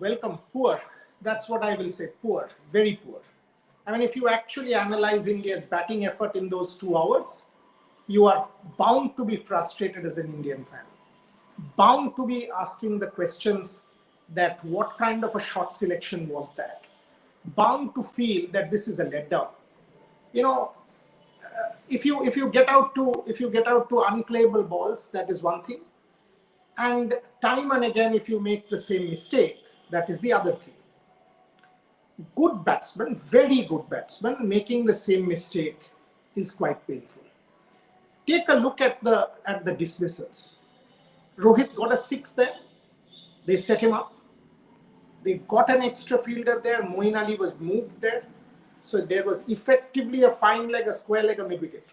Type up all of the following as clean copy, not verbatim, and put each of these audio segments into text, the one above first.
welcome. Poor. That's what I will say. Poor. Very poor. I mean, if you actually analyze India's batting effort in those 2 hours, you are bound to be frustrated as an Indian fan. Bound to be asking the questions that what kind of a shot selection was that? Bound to feel that this is a letdown. You know, if you get out to unplayable balls, that is one thing. And time and again, if you make the same mistake, that is the other thing. Good batsman, very good batsman, making the same mistake is quite painful. Take a look at the dismissals. Rohit got a 6 there. They set him up. They got an extra fielder there. Moeen Ali was moved there. So there was effectively a fine leg, a square leg, a mid-wicket.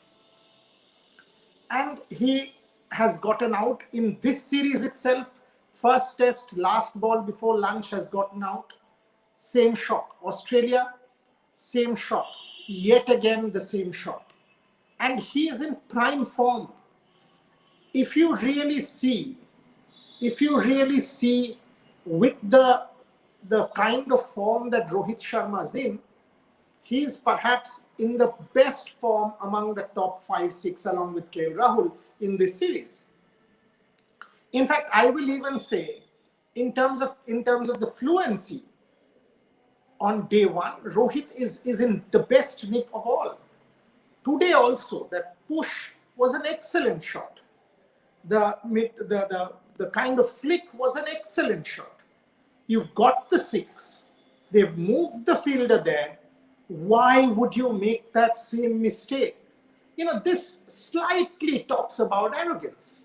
And he has gotten out in this series itself. First test, last ball before lunch has gotten out. Same shot. Australia, same shot. Yet again, the same shot. And he is in prime form. If you really see with the kind of form that Rohit Sharma is in, he is perhaps in the best form among the top 5, 6, along with KL Rahul in this series. In fact, I will even say, in terms of the fluency, on day one, Rohit is in the best nick of all. Today also, that push was an excellent shot. The kind of flick was an excellent shot. You've got the 6. They've moved the fielder there. Why would you make that same mistake? You know, this slightly talks about arrogance.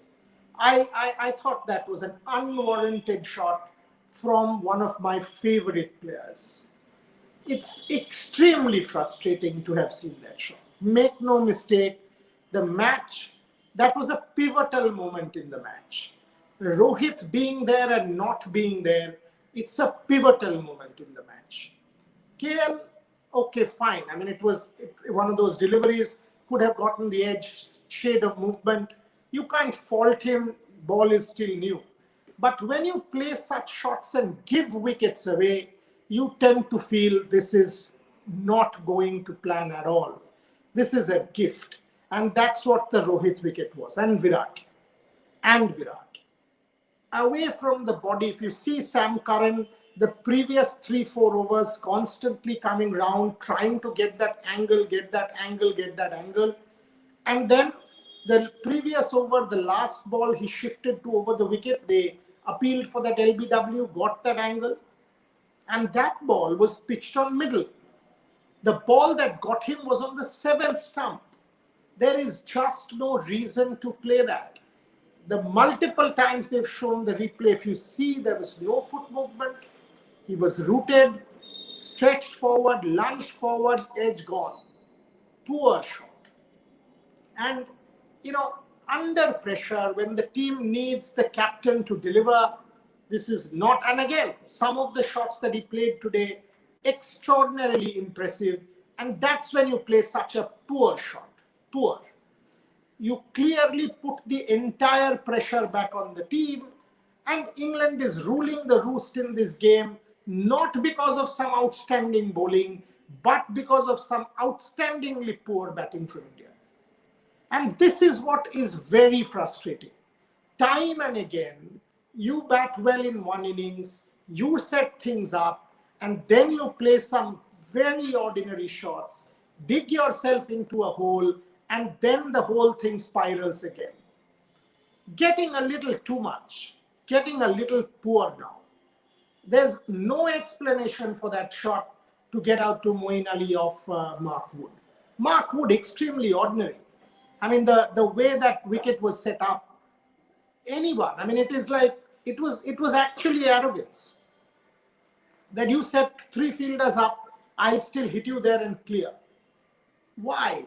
I thought that was an unwarranted shot from one of my favorite players. It's extremely frustrating to have seen that shot. Make no mistake, the match, that was a pivotal moment in the match. Rohit being there and not being there, it's a pivotal moment in the match. KL, okay, fine. I mean, it was one of those deliveries, could have gotten the edge, shade of movement. You can't fault him, ball is still new. But when you play such shots and give wickets away, you tend to feel this is not going to plan at all. This is a gift. And that's what the Rohit wicket was. And Virat. Away from the body, if you see Sam Curran, the previous 3-4 overs constantly coming round, trying to get that angle. And then the previous over, the last ball, he shifted to over the wicket. They appealed for that LBW, got that angle. And that ball was pitched on middle. The ball that got him was on the 7th stump. There is just no reason to play that. The multiple times they've shown the replay, if you see, there was no foot movement. He was rooted, stretched forward, lunged forward, edge gone. Poor shot. And, you know, under pressure, when the team needs the captain to deliver, this is not, and again, some of the shots that he played today, extraordinarily impressive. And that's when you play such a poor shot. Poor. You clearly put the entire pressure back on the team, and England is ruling the roost in this game, not because of some outstanding bowling, but because of some outstandingly poor batting from India. And this is what is very frustrating. Time and again, you bat well in one innings, you set things up, and then you play some very ordinary shots, dig yourself into a hole, and then the whole thing spirals again. Getting a little too much, getting a little poor now. There's no explanation for that shot to get out to Moeen Ali of Mark Wood. Mark Wood, extremely ordinary. I mean, the way that wicket was set up, anyone, I mean, it is like, it was actually arrogance. That you set 3 fielders up, I'll still hit you there and clear. Why?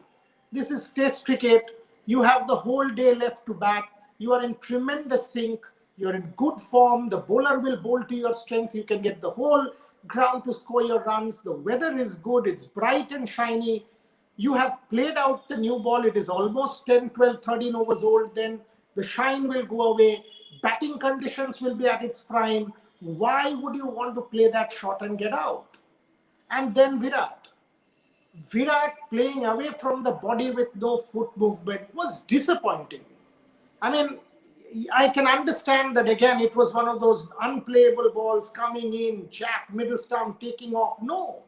This is Test cricket. You have the whole day left to bat. You are in tremendous sync. You're in good form. The bowler will bowl to your strength. You can get the whole ground to score your runs. The weather is good. It's bright and shiny. You have played out the new ball. It is almost 10, 12, 13 overs old then. The shine will go away. Batting conditions will be at its prime. Why would you want to play that shot and get out? And then Virat playing away from the body with no foot movement was disappointing. I mean, I can understand that again, it was one of those unplayable balls coming in, Jaff, middle stump, taking off. No.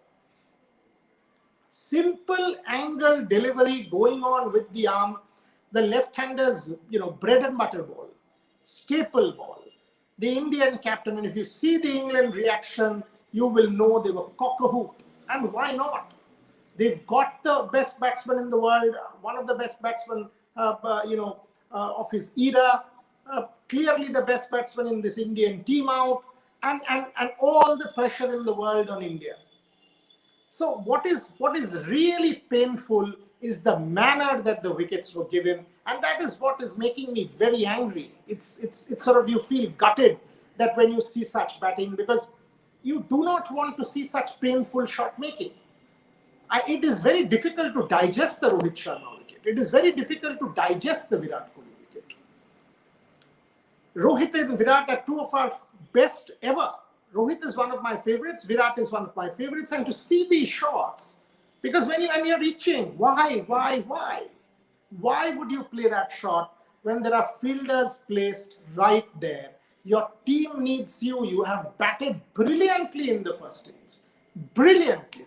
Simple angle delivery going on with the arm, the left-hander's, bread and butter ball, staple ball. The Indian captain, and if you see the England reaction, you will know they were cock-a-hoop. And why not? They've got the best batsman in the world, one of the best batsmen, of his era, clearly the best batsman in this Indian team out, and all the pressure in the world on India. So what is really painful is the manner that the wickets were given, and that is what is making me very angry. It's sort of, you feel gutted that when you see such batting, because you do not want to see such painful shot making. It is very difficult to digest the Rohit Sharma wicket. It is very difficult to digest the Virat Kohli wicket. Rohit and Virat are two of our best ever. Rohit is one of my favorites. Virat is one of my favorites. And to see these shots, because when you're reaching, why? Why would you play that shot when there are fielders placed right there? Your team needs you. You have batted brilliantly in the first innings. Brilliantly.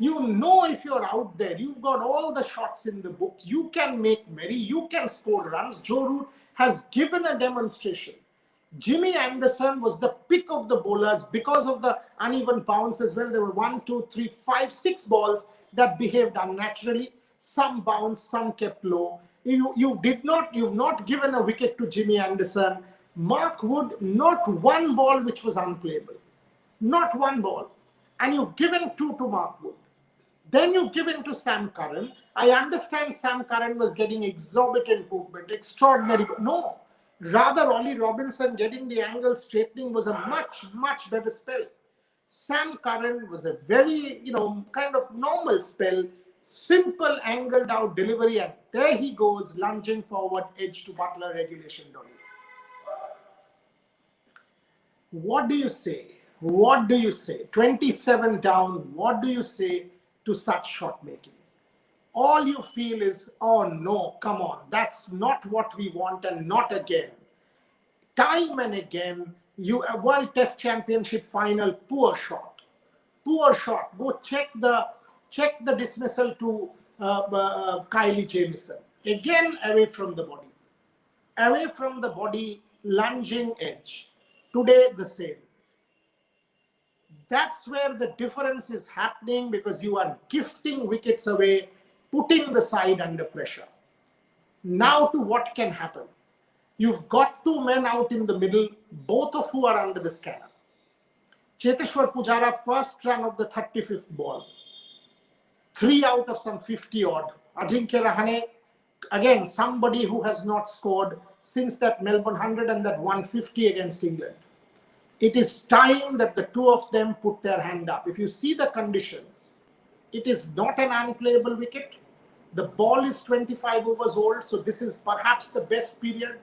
You know, if you're out there, you've got all the shots in the book. You can make merry. You can score runs. Joe Root has given a demonstration. Jimmy Anderson was the pick of the bowlers because of the uneven bounce as well. There were 1, 2, 3, 5, 6 balls that behaved unnaturally. Some bounced, some kept low. You've not given a wicket to Jimmy Anderson. Mark Wood, not one ball which was unplayable. Not one ball. And you've given 2 to Mark Wood. Then you've given to Sam Curran. I understand Sam Curran was getting exorbitant movement, extraordinary. No. Rather, Ollie Robinson getting the angle straightening was a much, much better spell. Sam Curran was a very, kind of normal spell, simple angled out delivery, and there he goes, lunging forward, edge to Butler, regulation dolly. What do you say? What do you say? 27 down, what do you say to such shot making? All you feel is, oh no, come on, that's not what we want, and not again. Time and again, a World Test Championship final, poor shot. Poor shot. Go check the dismissal to Kylie Jamieson. Again, away from the body. Away from the body, lunging edge. Today, the same. That's where the difference is happening, because you are gifting wickets away, putting the side under pressure. Now to what can happen. You've got 2 men out in the middle, both of who are under the scanner. Cheteshwar Pujara, first run of the 35th ball. 3 out of some 50 odd. Ajinkya Rahane, again, somebody who has not scored since that Melbourne 100 and that 150 against England. It is time that the 2 of them put their hand up. If you see the conditions, it is not an unplayable wicket. The ball is 25 overs old, so this is perhaps the best period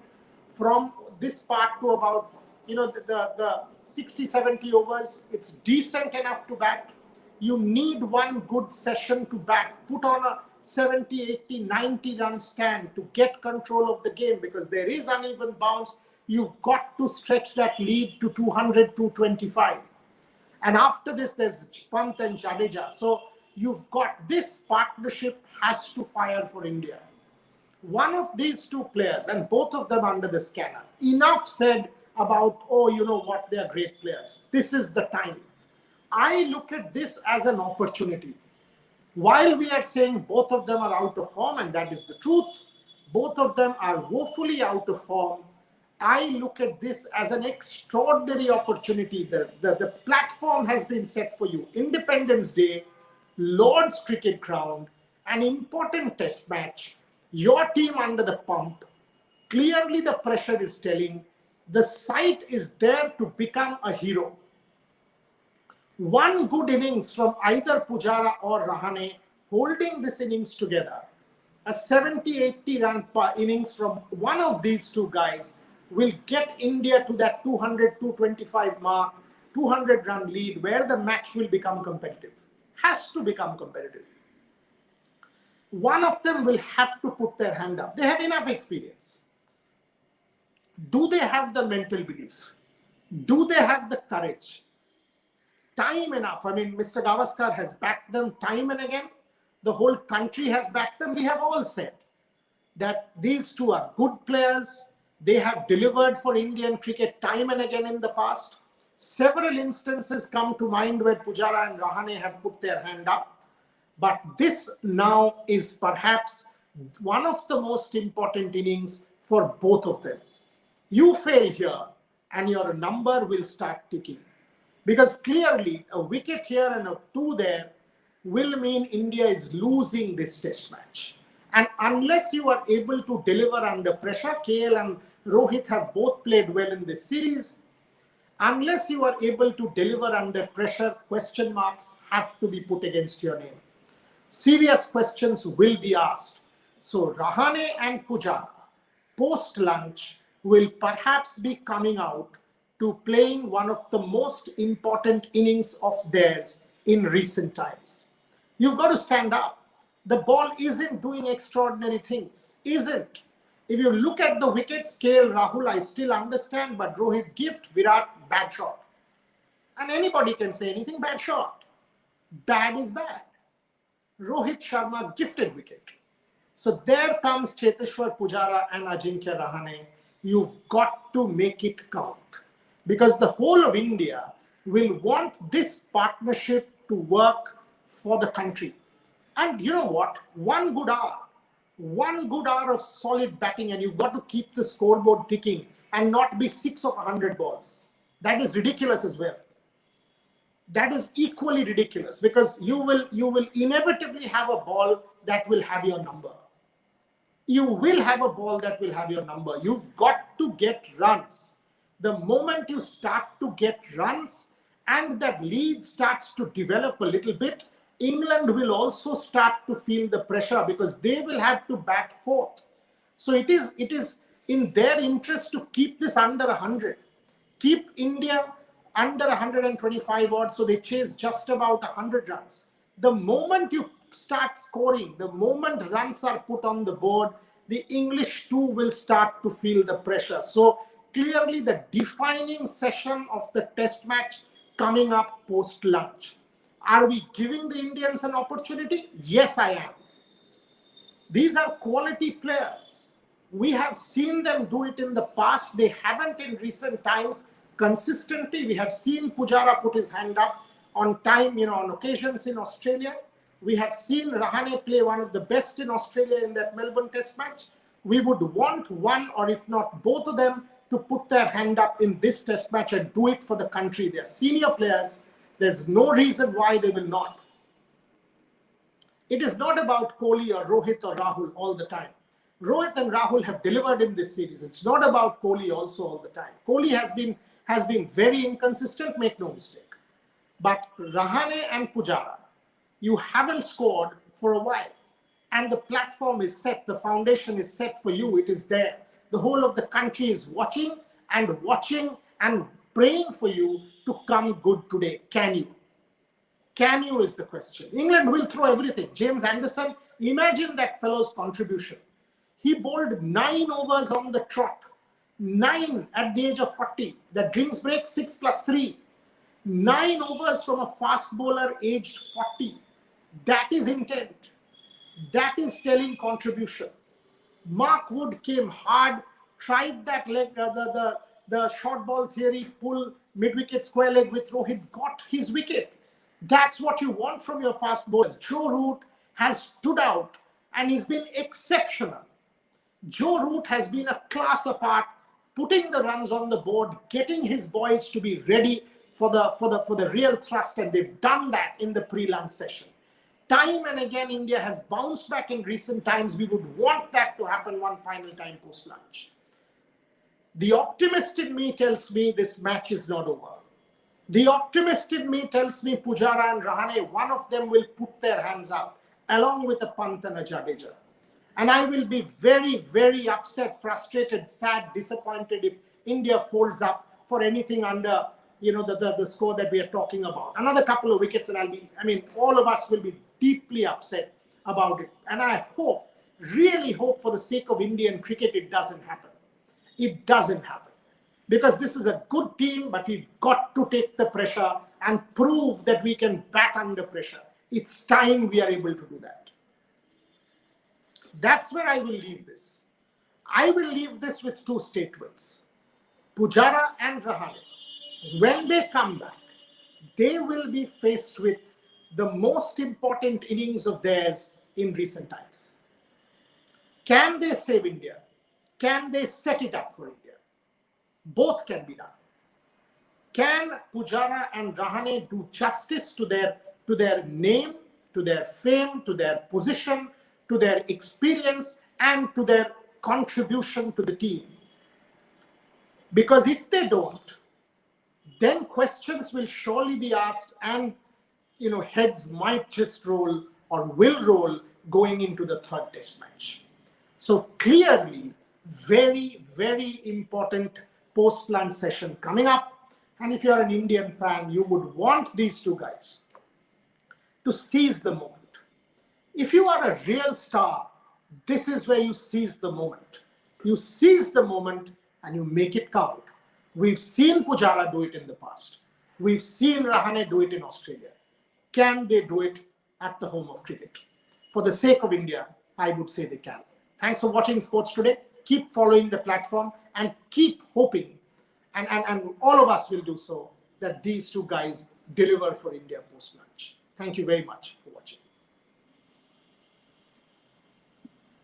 from this part to about, the 60, 70 overs. It's decent enough to bat. You need one good session to bat. Put on a 70, 80, 90 run stand to get control of the game, because there is uneven bounce. You've got to stretch that lead to 200, 225. And after this, there's Pant and Jadeja. So you've got this partnership has to fire for India. One of these 2 players, and both of them under the scanner, enough said about, oh, you know what, they're great players. This is the time. I look at this as an opportunity. While we are saying both of them are out of form, and that is the truth, both of them are woefully out of form, I look at this as an extraordinary opportunity. The platform has been set for you. Independence Day, Lord's Cricket Ground, an important test match, your team under the pump. Clearly the pressure is telling. The site is there to become a hero. One good innings from either Pujara or Rahane holding this innings together, a 70-80 run innings from one of these 2 guys will get India to that 200, 225 mark, 200 run lead where the match will become competitive. Has to become competitive. One of them will have to put their hand up. They have enough experience. Do they have the mental belief? Do they have the courage? Time enough. I mean, Mr. Gavaskar has backed them time and again. The whole country has backed them. We have all said that these two are good players. They have delivered for Indian cricket time and again in the past. Several instances come to mind where Pujara and Rahane have put their hand up. But this now is perhaps one of the most important innings for both of them. You fail here and your number will start ticking. Because clearly a wicket here and a 2 there will mean India is losing this test match. And unless you are able to deliver under pressure, KL and Rohit have both played well in this series. Unless you are able to deliver under pressure, question marks have to be put against your name. Serious questions will be asked. So Rahane and Pujara, post-lunch, will perhaps be coming out to playing one of the most important innings of theirs in recent times. You've got to stand up. The ball isn't doing extraordinary things, isn't. If you look at the wicket scale, Rahul, I still understand, but Rohit gift, Virat, bad shot. And anybody can say anything, bad shot. Bad is bad. Rohit Sharma gifted wicket. So there comes Cheteshwar Pujara and Ajinkya Rahane. You've got to make it count. Because the whole of India will want this partnership to work for the country. And you know what? One good hour of solid batting, and you've got to keep the scoreboard ticking and not be 6 of 100 balls. That is ridiculous as well. That is equally ridiculous because you will inevitably have a ball that will have your number. You will have a ball that will have your number. You've got to get runs. The moment you start to get runs and that lead starts to develop a little bit, England will also start to feel the pressure because they will have to bat fourth. So it is in their interest to keep this under 100. Keep India under 125 odd, so they chase just about 100 runs. The moment you start scoring, the moment runs are put on the board, the English too will start to feel the pressure. So clearly the defining session of the test match coming up post-lunch. Are we giving the Indians an opportunity? Yes, I am. These are quality players. We have seen them do it in the past. They haven't in recent times consistently. We have seen Pujara put his hand up on time, on occasions in Australia. We have seen Rahane play one of the best in Australia in that Melbourne Test match. We would want one or if not both of them to put their hand up in this Test match and do it for the country. They're senior players. There's no reason why they will not. It is not about Kohli or Rohit or Rahul all the time. Rohit and Rahul have delivered in this series. It's not about Kohli also all the time. Kohli has been very inconsistent, make no mistake. But Rahane and Pujara, you haven't scored for a while. And the platform is set, the foundation is set for you, it is there. The whole of the country is watching and praying for you to come good today. Can you? Can you is the question. England will throw everything. James Anderson, imagine that fellow's contribution. He bowled 9 overs on the trot. 9 at the age of 40. The drinks break 6 plus 3. 9 overs from a fast bowler aged 40. That is intent. That is telling contribution. Mark Wood came hard, tried that leg, the short ball theory, pull, mid-wicket square leg with Rohit, got his wicket. That's what you want from your fast bowlers. Joe Root has stood out and he's been exceptional. Joe Root has been a class apart, putting the runs on the board, getting his boys to be ready for the real thrust, and they've done that in the pre-lunch session. Time and again, India has bounced back in recent times. We would want that to happen one final time post-lunch. The optimist in me tells me this match is not over. The optimist in me tells me Pujara and Rahane, one of them will put their hands up, along with a Pant and a Jadeja. And I will be very, very upset, frustrated, sad, disappointed if India folds up for anything under, the score that we are talking about. Another couple of wickets and all of us will be deeply upset about it. And I hope, really hope for the sake of Indian cricket, it doesn't happen. It doesn't happen. Because this is a good team, but we've got to take the pressure and prove that we can bat under pressure. It's time we are able to do that. That's where I will leave this. I will leave this with two statements. Pujara and Rahane, when they come back, they will be faced with the most important innings of theirs in recent times. Can they save India? Can they set it up for India? Both can be done. Can Pujara and Rahane do justice to their name, to their fame, to their position, to their experience, and to their contribution to the team? Because if they don't, then questions will surely be asked, and heads might just roll or will roll going into the third test match. So clearly, very, very important post-lunch session coming up. And if you're an Indian fan, you would want these two guys to seize the moment. If you are a real star, this is where you seize the moment. You seize the moment and you make it count. We've seen Pujara do it in the past. We've seen Rahane do it in Australia. Can they do it at the home of cricket? For the sake of India, I would say they can. Thanks for watching Sports Today. Keep following the platform and keep hoping, and all of us will do so, that these two guys deliver for India post-match. Thank you very much for watching.